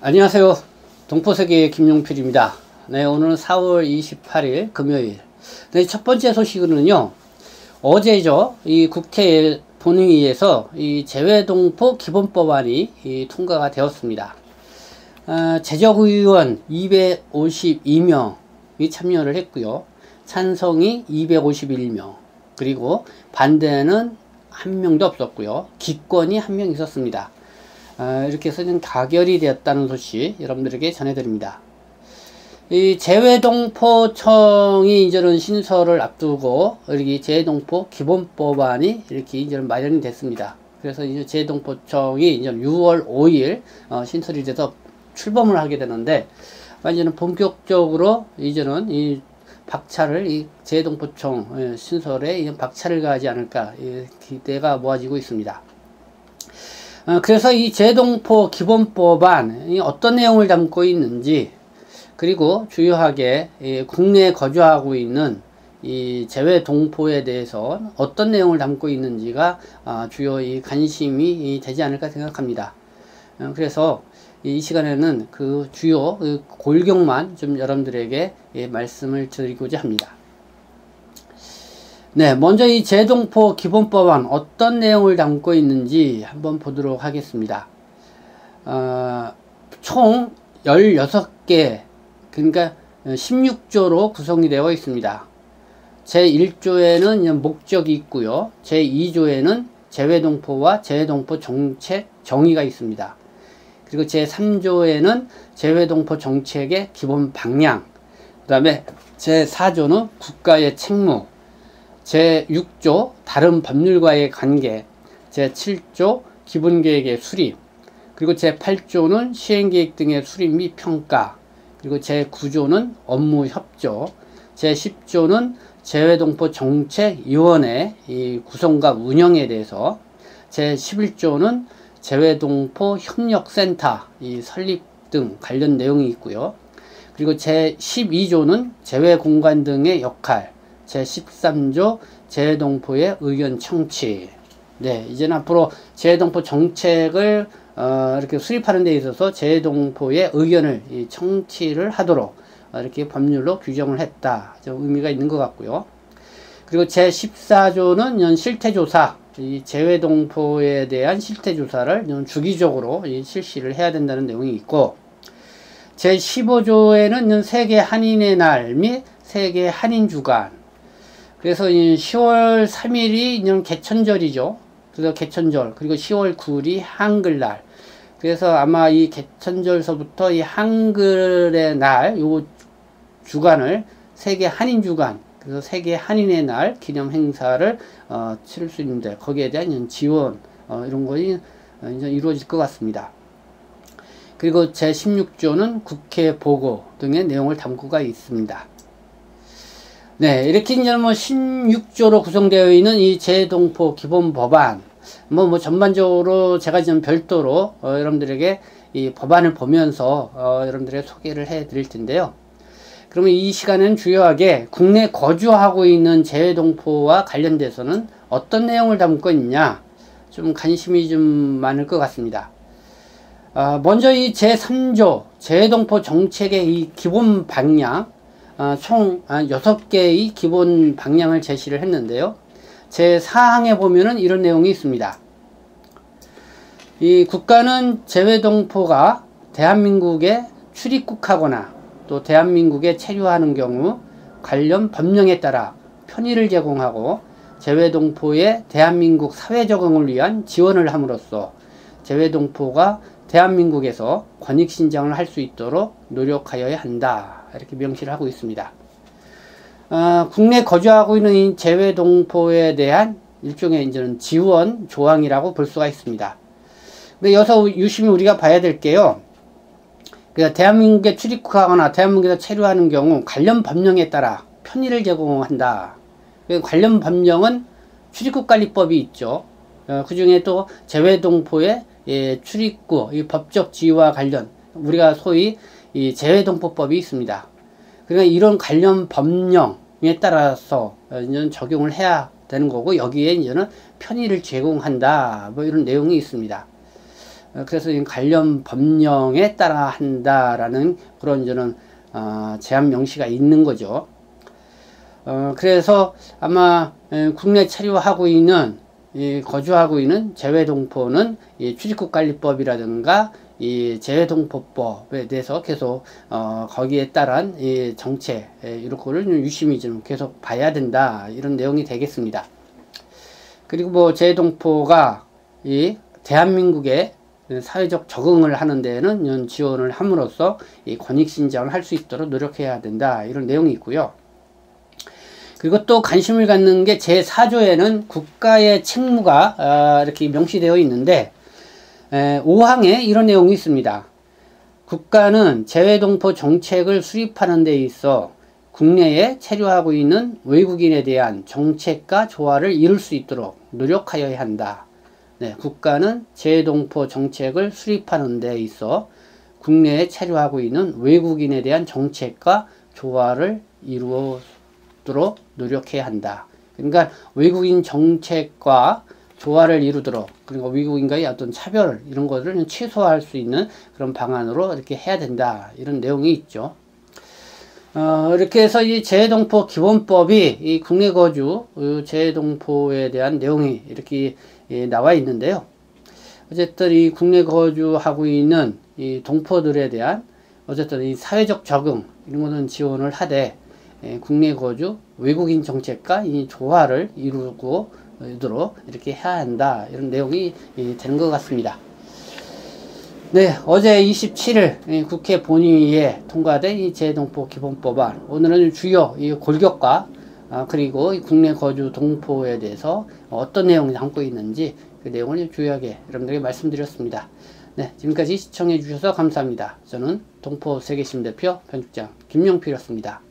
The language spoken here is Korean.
안녕하세요. 동포세계의 김용필입니다. 네, 오늘은 4월 28일 금요일. 네, 첫 번째 소식은요, 어제죠, 이 국회 본회의에서 이 재외동포 기본법안이 통과가 되었습니다. 제적의원 252명이 참여를 했고요. 찬성이 251명, 그리고 반대는 한 명도 없었고요. 기권이 1명 있었습니다. 이렇게 해서 가결이 되었다는 소식 여러분들에게 전해드립니다. 이 재외동포청이 이제는 신설을 앞두고 여기 재외동포 기본법안이 이렇게 이제 마련이 됐습니다. 그래서 이제 재외동포청이 이제 6월 5일 신설이 돼서 출범을 하게 되는데, 이제는 본격적으로 이제는 이 박차를 이 재외동포청 신설에 박차를 가하지 않을까 기대가 모아지고 있습니다. 그래서 이 재외동포 기본법안이 어떤 내용을 담고 있는지, 그리고 주요하게 국내에 거주하고 있는 이 재외동포에 대해서 어떤 내용을 담고 있는지가 주요 이 관심이 되지 않을까 생각합니다. 그래서 이 시간에는 그 주요 골격만 좀 여러분들에게 말씀을 드리고자 합니다. 네, 먼저 이 재외동포 기본법안 어떤 내용을 담고 있는지 한번 보도록 하겠습니다. 총 16개, 그러니까 16조로 구성이 되어 있습니다. 제1조에는 목적이 있고요. 제2조에는 재외동포와 재외동포 정책 정의가 있습니다. 그리고 제3조에는 재외동포 정책의 기본 방향, 그 다음에 제4조는 국가의 책무, 제6조 다른 법률과의 관계, 제7조 기본계획의 수립, 그리고 제8조는 시행계획 등의 수립 및 평가, 그리고 제9조는 업무 협조, 제10조는 재외동포 정책위원회 이 구성과 운영에 대해서, 제11조는 재외동포 협력센터 이 설립 등 관련 내용이 있고요. 그리고 제12조는 재외공간 등의 역할, 제13조 재외동포의 의견 청취. 네, 이제는 앞으로 재외동포 정책을 이렇게 수립하는 데 있어서 재외동포의 의견을 청취를 하도록 이렇게 법률로 규정을 했다. 좀 의미가 있는 것 같고요. 그리고 제14조는 실태조사, 이 재외동포에 대한 실태조사를 주기적으로 실시를 해야 된다는 내용이 있고, 제15조에는 세계 한인의 날 및 세계 한인 주간, 그래서 10월 3일이 개천절이죠. 그래서 개천절, 그리고 10월 9일이 한글날. 그래서 아마 이 개천절서부터 이 한글의 날, 요 주간을 세계 한인 주간, 그래서 세계 한인의 날 기념 행사를 치를 수 있는데, 거기에 대한 지원, 이런 것이 이제 이루어질 것 같습니다. 그리고 제16조는 국회 보고 등의 내용을 담고가 있습니다. 네, 이렇게 이제 16조로 구성되어 있는 이 재외동포 기본 법안, 전반적으로 제가 지금 별도로 여러분들에게 이 법안을 보면서 여러분들에게 소개를 해 드릴 텐데요. 그러면 이 시간은 주요하게 국내 거주하고 있는 재외동포와 관련돼서는 어떤 내용을 담고 있냐, 좀 관심이 좀 많을 것 같습니다. 먼저 이 제3조 재외동포 정책의 이 기본 방향, 총 6개의 기본 방향을 제시를 했는데요. 제4항에 보면은 이런 내용이 있습니다. 이 국가는 재외동포가 대한민국에 출입국하거나 또 대한민국에 체류하는 경우 관련 법령에 따라 편의를 제공하고 재외동포의 대한민국 사회 적응을 위한 지원을 함으로써 재외동포가 대한민국에서 권익신장을 할 수 있도록 노력하여야 한다. 이렇게 명시를 하고 있습니다. 국내 거주하고 있는 이 재외동포에 대한 일종의 이제는 지원 조항이라고 볼 수가 있습니다. 근데 여기서 유심히 우리가 봐야 될 게요. 그러니까 대한민국에 출입국하거나 대한민국에서 체류하는 경우 관련 법령에 따라 편의를 제공한다. 관련 법령은 출입국관리법이 있죠. 그 중에 또 재외동포의 출입국, 이 법적 지위와 관련, 우리가 소위 이 재외동포법이 있습니다. 그러니까 이런 관련 법령에 따라서 이제는 적용을 해야 되는 거고, 여기에 이제는 편의를 제공한다. 이런 내용이 있습니다. 그래서 관련 법령에 따라 한다라는 그런 저는 제한 명시가 있는 거죠. 그래서 아마 국내 체류하고 있는 거주하고 있는 재외동포는 출입국관리법이라든가 이 재외동포법에 대해서 계속 거기에 따른 이 정책 이런 거를 유심히 좀 계속 봐야 된다, 이런 내용이 되겠습니다. 그리고 뭐 재외동포가 이 대한민국의 사회적 적응을 하는 데에는 지원을 함으로써 이 권익신장을 할 수 있도록 노력해야 된다, 이런 내용이 있고요. 그리고 또 관심을 갖는 게 제4조에는 국가의 책무가 이렇게 명시되어 있는데 5항에 이런 내용이 있습니다. 국가는 재외동포 정책을 수립하는 데 있어 국내에 체류하고 있는 외국인에 대한 정책과 조화를 이룰 수 있도록 노력하여야 한다. 네, 국가는 재외동포 정책을 수립하는 데 있어 국내에 체류하고 있는 외국인에 대한 정책과 조화를 이루도록 노력해야 한다. 그러니까 외국인 정책과 조화를 이루도록, 그리고 외국인과의 어떤 차별 이런 것을 최소화할 수 있는 그런 방안으로 이렇게 해야 된다, 이런 내용이 있죠. 이렇게 해서 이 재외동포 기본법이 이 국내 거주 재외동포에 대한 내용이 이렇게 나와 있는데요. 어쨌든 이 국내 거주하고 있는 이 동포들에 대한 어쨌든 이 사회적 적응 이런 거는 지원을 하되 국내 거주 외국인 정책과 이 조화를 이루도록 이렇게 해야 한다, 이런 내용이 되는 것 같습니다. 네, 어제 27일 국회 본회의에 통과된 이 재외동포 기본법안, 오늘은 주요 이 골격과 그리고 이 국내 거주 동포에 대해서 어떤 내용이 담고 있는지 그 내용을 주요하게 여러분들에게 말씀드렸습니다. 네, 지금까지 시청해 주셔서 감사합니다. 저는 동포 세계신문 대표 편집장 김용필이었습니다.